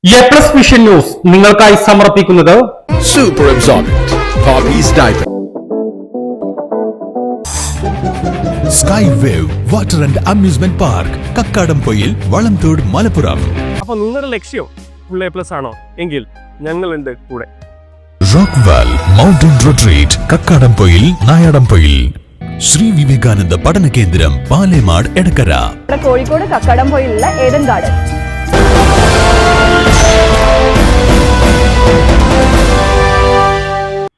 A plus vision news നിങ്ങൾക്കായി സമർപ്പിക്കുന്നത് super absorbent Popees diaper sky wave water and amusement park Kakkadampoyil Valamthode Malappuram. അപ്പൊ നിങ്ങളുടെ ലക്ഷ്യം ഫുൾ എ പ്ലസ് ആണോ എങ്കിൽ ഞങ്ങളുണ്ട് കൂടെ. Rockvale mountain retreat Kakkadampoyil Nayadampoyil. Sri Vivekananda പഠന കേന്ദ്രം പാലേമാട് എടക്കര. കോഴിക്കോട് കക്കാടംപൊയിലുള്ള ഏഡൻ ഗാർഡൻ.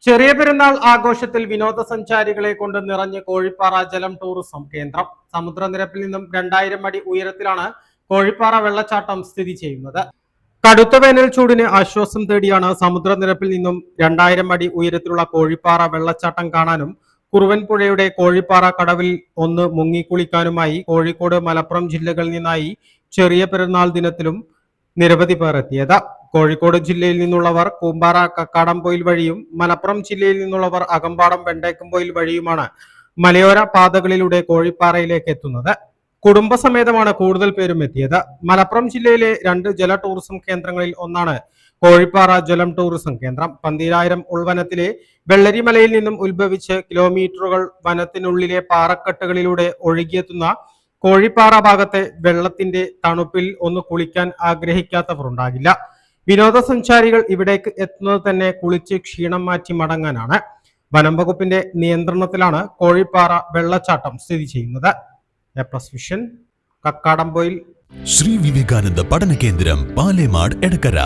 ചെറിയ പെരുന്നാൾ ആഘോഷത്തിൽ വിനോദസഞ്ചാരികളെ കൊണ്ട് നിറഞ്ഞ് കോഴിപ്പാറ ജലം ടൂറിസം കേന്ദ്രം. സമുദ്രനിരപ്പിൽ നിന്നും 2000 അടി ഉയരത്തിലാണ് കോഴിപ്പാറ വെള്ളച്ചാട്ടം സ്ഥിതി ചെയ്യുന്നത്. കടുത്ത വേനൽ ചൂടിന് ആശ്വാസം തേടിയാണ് സമുദ്രനിരപ്പിൽ നിന്നും 2000 അടി ഉയരത്തിലുള്ള കോഴിപ്പാറ വെള്ളച്ചാട്ടം കാണാനും കുറുവൻ പുഴയുടെ കോഴിപ്പാറ കടവിൽ ഒന്ന് മുങ്ങിക്കുളിക്കാനുമായി കോഴിക്കോട് മലപ്പുറം ജില്ലകളിൽ നിന്നായി ചെറിയ പെരുന്നാൾ ദിനത്തിലും നിരവധി പേർ എത്തിയത്. കോഴിക്കോട് ജില്ലയിൽ നിന്നുള്ളവർ കൂമ്പാറ കക്കാടംപൊയിൽ വഴിയും മലപ്പുറം ജില്ലയിൽ നിന്നുള്ളവർ അകമ്പാടം വെണ്ടേക്കുംപൊയിൽ വഴിയുമാണ് മലയോര പാതകളിലൂടെ കോഴിപ്പാറയിലേക്ക് എത്തുന്നത്. കുടുംബസമേതമാണ് കൂടുതൽ പേരും എത്തിയത്. മലപ്പുറം ജില്ലയിലെ 2 ജല ടൂറിസം കേന്ദ്രങ്ങളിൽ ഒന്നാണ് കോഴിപ്പാറ ജലം ടൂറിസം കേന്ദ്രം. 12000 ഉൾവനത്തിലെ വെള്ളരിമലയിൽ നിന്നും ഉത്ഭവിച്ച് കിലോമീറ്ററുകൾ വനത്തിനുള്ളിലെ പാറക്കെട്ടുകളിലൂടെ ഒഴുകിയെത്തുന്ന കോഴിപ്പാറ ഭാഗത്തെ വെള്ളത്തിന്റെ തണുപ്പിൽ ഒന്ന് കുളിക്കാൻ ആഗ്രഹിക്കാത്തവർ ഉണ്ടാകില്ല. വിനോദസഞ്ചാരികൾ ഇവിടേക്ക് എത്തുന്നത് തന്നെ കുളിച്ച് ക്ഷീണം മാറ്റി മടങ്ങാനാണ്. വനം വകുപ്പിന്റെ നിയന്ത്രണത്തിലാണ് കോഴിപ്പാറ വെള്ളച്ചാട്ടം സ്ഥിതി ചെയ്യുന്നത്. A plus vision Kakkadampoyil. Shri Vivekananda പഠന കേന്ദ്രം പാലേമാട് എടക്കര.